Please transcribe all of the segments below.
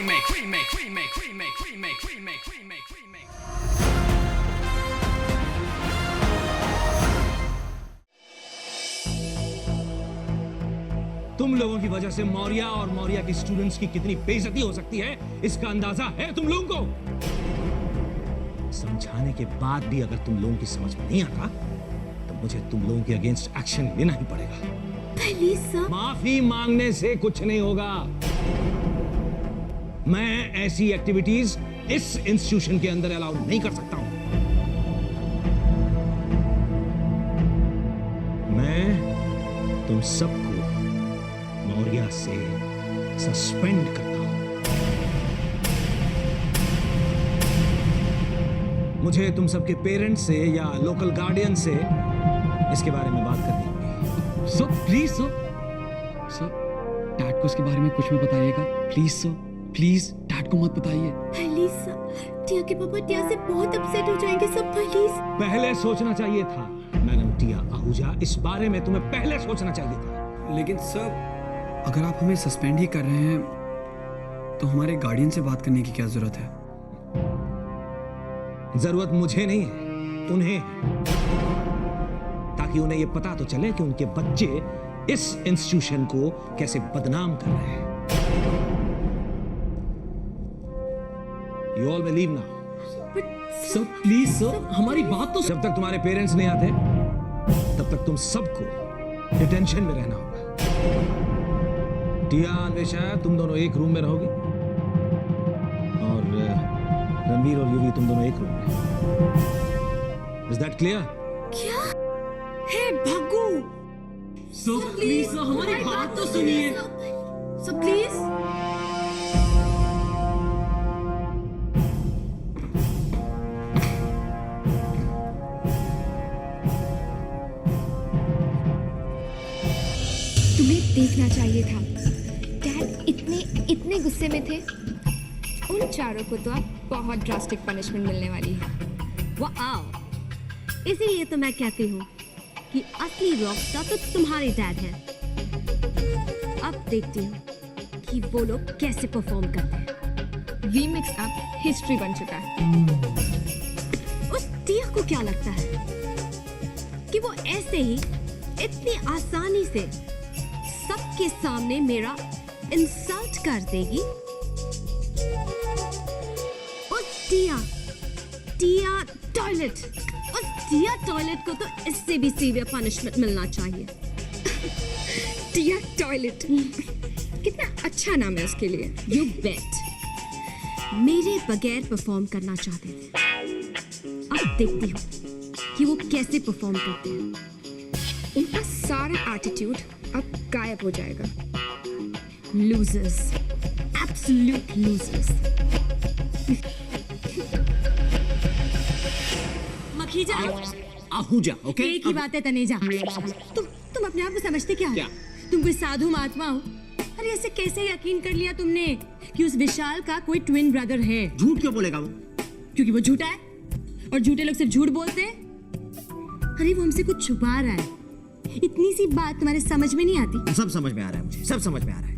तुम लोगों की वजह से मौर्या और मौर्या के स्टूडेंट्स की कितनी बेइज्जती हो सकती है, इसका अंदाजा है तुम लोगों को? समझाने के बाद भी अगर तुम लोगों की समझ में नहीं आता तो मुझे तुम लोगों के अगेंस्ट एक्शन लेना ही पड़ेगा। Please sir. माफी मांगने से कुछ नहीं होगा। मैं ऐसी एक्टिविटीज इस इंस्टीट्यूशन के अंदर अलाउ नहीं कर सकता हूं। मैं तुम सबको मौर्या से सस्पेंड करता हूं। मुझे तुम सबके पेरेंट्स से या लोकल गार्डियन से इसके बारे में बात करनी होगी। सर प्लीज सर, डैड को इसके बारे में कुछ मत बताइएगा प्लीज सर, प्लीज डैड को मत बताइए प्लीज सर। टिया के पापा टिया से बहुत अपसेट हो जाएंगे सर, प्लीज। पहले सोचना चाहिए था मैडम टिया आहूजा, इस बारे में तुम्हें पहले सोचना चाहिए था। लेकिन सर अगर आप हमें सस्पेंड ही कर रहे हैं तो हमारे गार्डियन से बात करने की क्या जरूरत है? जरूरत मुझे नहीं है, उन्हें है। ताकि उन्हें यह पता तो चले कि उनके बच्चे इस इंस्टीट्यूशन को कैसे बदनाम कर रहे हैं। You all may leave now. Sir please sir, हमारी बात तो। जब तक तुम्हारे पेरेंट्स नहीं आते तब तक तुम सबको डिटेंशन में रहना होगा। टिया, अन्वेषा, तुम दोनों एक रूम में रहोगे और रणवीर और युवी तुम दोनों एक रूम में। Is that clear? क्या है भग्गू? सर प्लीज सर, हमारी बात तो सुनिए सर, प्लीज। तुम्हें देखना चाहिए था, डैड इतने गुस्से में थे। उन चारों को तो अब बहुत ड्रास्टिक पनिशमेंट मिलने वाली है। वाओ, इसीलिए तो मैं कहती हूँ कि असली रॉकस्टार तो तुम्हारे डैड हैं। अब देखती हूँ कि वो लोग कैसे परफॉर्म करते हैं। रीमिक्स अब हिस्ट्री बन चुका है। उस टिया को क्या लगता है कि वो ऐसे ही इतनी आसानी से सबके सामने मेरा इंसल्ट कर देगी? उस टिया टॉयलेट, उस टिया टॉयलेट को तो इससे भी सीवियर पनिशमेंट मिलना चाहिए। टिया टॉयलेट, कितना अच्छा नाम है उसके लिए। यू बेट। मेरे बगैर परफॉर्म करना चाहते थे, अब देखती हूँ कि वो कैसे परफॉर्म करते हैं। उनका सारा एटीट्यूड अब गायब हो जाएगा। Losers, absolute losers. Makhija, Ahuja, okay? एक ही बात है तनेजा। तुम अपने आप को समझते क्या? तुम कोई साधु महात्मा हो? अरे ऐसे कैसे यकीन कर लिया तुमने कि उस विशाल का कोई ट्विन ब्रदर है? झूठ क्यों बोलेगा वो? क्योंकि वो झूठा है और झूठे लोग सिर्फ झूठ बोलते हैं। अरे वो हमसे कुछ छुपा रहा है। इतनी सी बात तुम्हारे समझ में नहीं आती? सब समझ में आ रहा है मुझे, सब समझ में आ रहा है।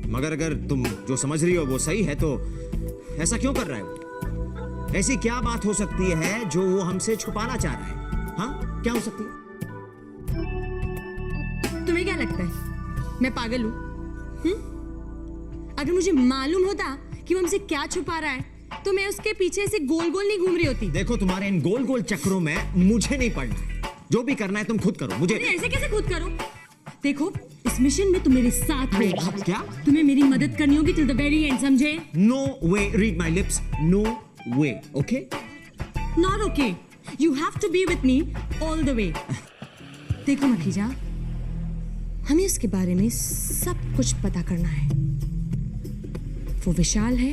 मगर अगर तुम जो समझ रही हो वो सही है तो ऐसा क्यों कर रहा है वो? ऐसी क्या बात हो सकती है जो वो हमसे छुपाना चाह रहा है? हाँ, क्या हो सकती है? तुम्हें क्या लगता है मैं पागल हूँ? अगर मुझे मालूम होता कि वो हमसे क्या छुपा रहा है तो मैं उसके पीछे से गोल गोल नहीं घूम रही होती। देखो, तुम्हारे इन गोल गोल चक्रों में मुझे नहीं पड़ना है। जो भी करना है तुम खुद करो। मुझे ऐसे कैसे खुद करो? देखो, इस मिशन में तुम मेरे साथ हो। क्या? तुम्हें मेरी मदद करनी होगी टिल द वेरी एंड, समझे? No way, read my lips, no way, okay? Not okay, you have to be with me all the way. देखो मखीजा, हमें उसके बारे में सब कुछ पता करना है। वो विशाल है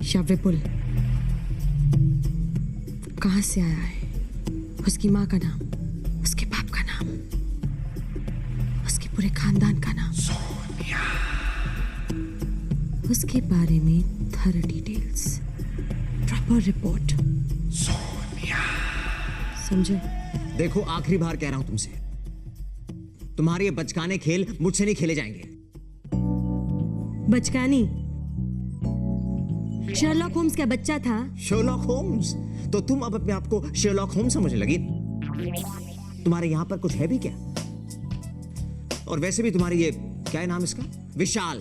या विपुल? कहां से आया है? उसकी माँ का नाम, उसके बाप का नाम, उसके पूरे खानदान का नाम, उसके बारे में थॉरो डिटेल्स, प्रॉपर रिपोर्ट। समझे? देखो, आखिरी बार कह रहा हूं तुमसे, तुम्हारे ये बचकाने खेल मुझसे नहीं खेले जाएंगे। बचकानी? शर्लॉक होम्स का बच्चा था। Sherlock Holmes? तो तुम अब अपने आप को शर्लॉक होम्स समझने लगी? तुम्हारे यहां पर कुछ है भी क्या? और वैसे भी तुम्हारी ये क्या है नाम इसका, विशाल,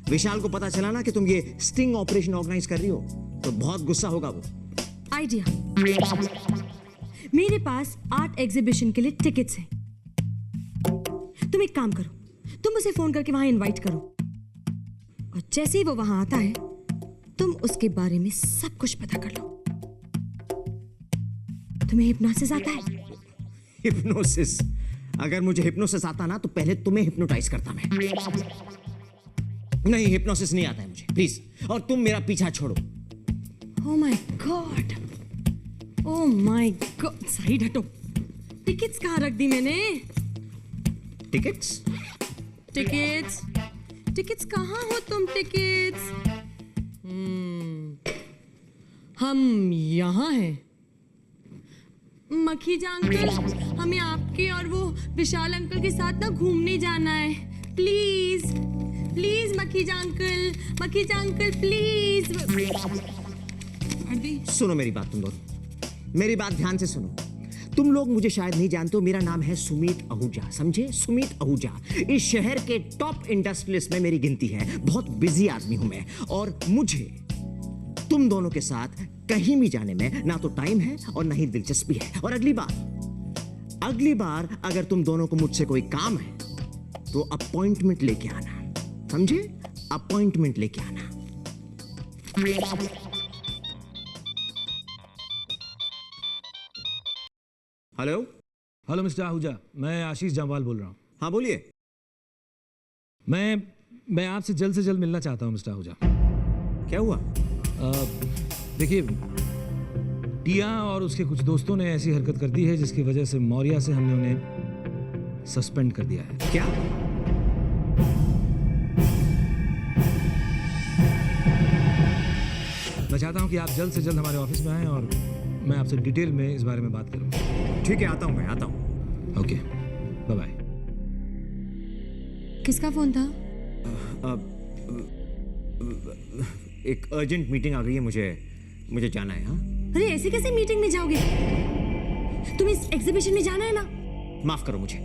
विशाल को पता चला ना कि तुम ये स्टिंग ऑपरेशन ऑर्गेनाइज कर रही हो तो बहुत गुस्सा होगा वो। आइडिया, मेरे पास आर्ट एग्जीबिशन के लिए टिकट्स हैं। तुम एक काम करो, तुम उसे फोन करके वहां इनवाइट करो और जैसे ही वो वहां आता है तुम उसके बारे में सब कुछ पता कर लो। तुम्हें हिप्नोसिस आता है? हिप्नोसिस? अगर मुझे हिप्नोसिस आता ना तो पहले तुम्हें हिप्नोटाइज करता मैं। नहीं, हिप्नोसिस नहीं आता है मुझे, प्लीज। और तुम मेरा पीछा छोड़ो। Oh my God, oh my God. Side हटो। टिकट्स कहाँ रख दी मैंने? टिकट्स? टिकट्स टिकट्स कहाँ हो तुम? टिकट्स हम यहाँ हैं। मखीजा अंकल, हमें आपके और वो विशाल अंकल के साथ ना घूमने जाना है। Please please Makhija uncle please. सुनो मेरी बात, तुम दोनों मेरी बात ध्यान से सुनो। तुम लोग मुझे शायद नहीं जानते हो, मेरा नाम है सुमित आहूजा, समझे? सुमित आहूजा। इस शहर के टॉप इंडस्ट्रियलिस्ट में मेरी गिनती है। बहुत बिजी आदमी हूं मैं, और मुझे तुम दोनों के साथ कहीं भी जाने में ना तो टाइम है और ना ही दिलचस्पी है। और अगली बार अगर तुम दोनों को मुझसे कोई काम है तो अपॉइंटमेंट लेके आना, समझे? अपॉइंटमेंट लेके आना। हेलो हेलो मिस्टर आहूजा, मैं आशीष जामवाल बोल रहा हूँ। हाँ बोलिए। मैं आपसे जल्द से जल्द मिलना चाहता हूँ मिस्टर आहूजा। क्या हुआ? देखिए, टिया और उसके कुछ दोस्तों ने ऐसी हरकत कर दी है जिसकी वजह से मौर्या से हमने उन्हें सस्पेंड कर दिया है। क्या? मैं चाहता हूं कि आप जल्द से जल्द हमारे ऑफिस में आएं और मैं आपसे डिटेल में इस बारे में बात करूं। ठीक है, आता हूं, मैं आता हूं। Okay, bye bye. किसका फोन था? एक अर्जेंट मीटिंग आ गई है, मुझे जाना है। हाँ, अरे ऐसे कैसे मीटिंग में जाओगे? तुम्हें इस एग्जीबिशन में जाना है ना। माफ करो मुझे।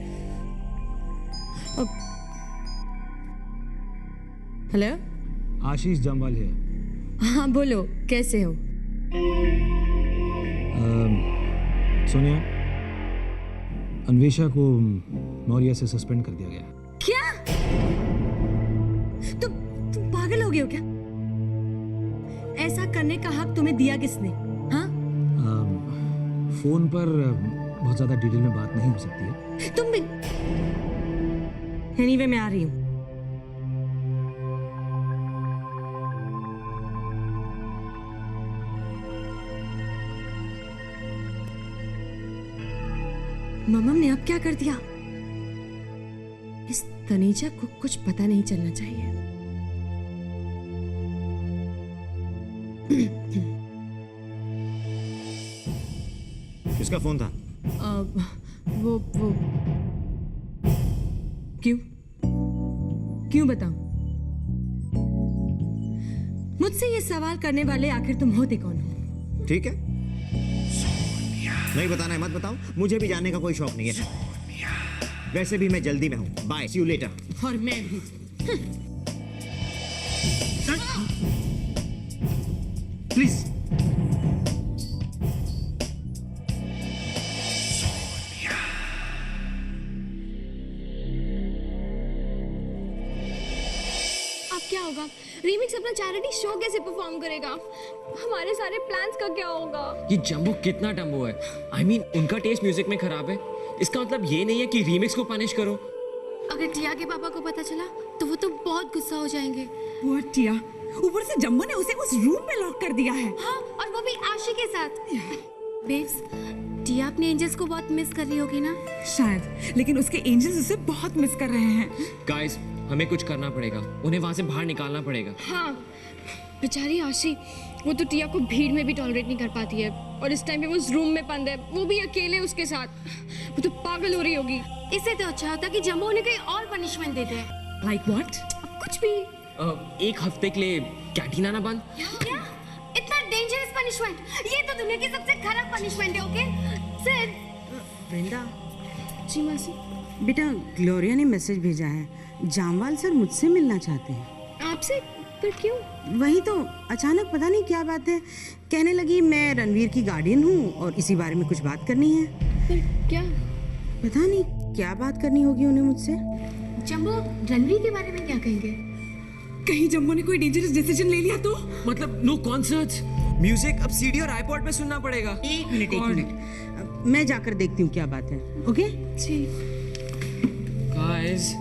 हेलो, आशीष जामवाल है। हाँ बोलो, कैसे हो? सोनिया, अन्वेषा को मौर्या से सस्पेंड कर दिया गया। क्या? तुम पागल हो गए हो क्या? ऐसा करने का हक तुम्हें दिया किसने? हाँ? फोन पर बहुत ज्यादा डिटेल में बात नहीं हो सकती है। तुम भी। एनीवे, मैं आ रही हूँ। मम्मा ने अब क्या कर दिया? इस तनीजा को कुछ पता नहीं चलना चाहिए। किसका फोन था? वो क्यों बताऊं? मुझसे ये सवाल करने वाले आखिर तुम होते कौन हो? ठीक है, नहीं बताना है मत बताओ, मुझे भी जानने का कोई शौक नहीं है। वैसे भी मैं जल्दी में हूं। Bye, see you later. और मैं भी। प्लीज। अब क्या होगा? रीमिक्स अपना चैरिटी शो कैसे परफॉर्म करेगा? हमारे सारे प्लान्स का क्या होगा? ये जंबो कितना डम्बो है। I mean, उनका टेस्ट म्यूजिक में खराब है, इसका मतलब ये नहीं है कि रीमिक्स को पनिश करो। अगर टिया के पापा को पता चला तो वो तो बहुत गुस्सा हो जाएंगे। वो टिया, ऊपर से जम्बो ने उसे उस रूम में लॉक कर दिया है। हाँ, और वो भी आशी के साथ। बेब्स, टिया अपने एंजल्स को बहुत मिस कर रही होगी ना? शायद, लेकिन उसके एंजल्स उसे बहुत मिस कर रहे हैं। गाइस, हमें कुछ करना पड़ेगा, उन्हें वहां से बाहर निकालना पड़ेगा। हाँ, बेचारी आशी, वो तो टिया को भीड़ में भी टॉलरेट नहीं कर पाती है। और इस टाइम पे वो उस रूम में बंद है, वो भी अकेले उसके साथ। वो तो पागल हो रही होगी। इससे तो अच्छा होता कि जम्बो उन्हें कहीं और पनिशमेंट देते हैं। Like what? कुछ भी। एक हफ्ते के लिए कैंटीन आना बंद। क्या? इतना डेंजरस पनिशमेंट? ये तो दुनिया की सबसे खराब पनिशमेंट है, ओके? सिड। वृंदा, जी मासी। बेटा ग्लोरिया ने मैसेज भेजा है, जामवाल सर मुझसे मिलना चाहते हैं। आपसे? पर क्यों? वही तो, अचानक पता नहीं क्या बात है, कहने लगी मैं रणवीर की गार्डियन हूँ और इसी बारे में कुछ बात करनी है। पर क्या? पता नहीं क्या बात करनी होगी उन्हें मुझसे। जम्बो रणवीर के बारे में क्या कहेंगे? कहीं जम्बो ने कोई डेंजरस डिसीजन ले लिया तो? मतलब नो कॉन्सर्ट्स, म्यूजिक अब सीडी और आईपॉड में सुनना पड़ेगा। एक मिनट, मैं जाकर देखती हूँ क्या बात है। ओके? जी। गाइस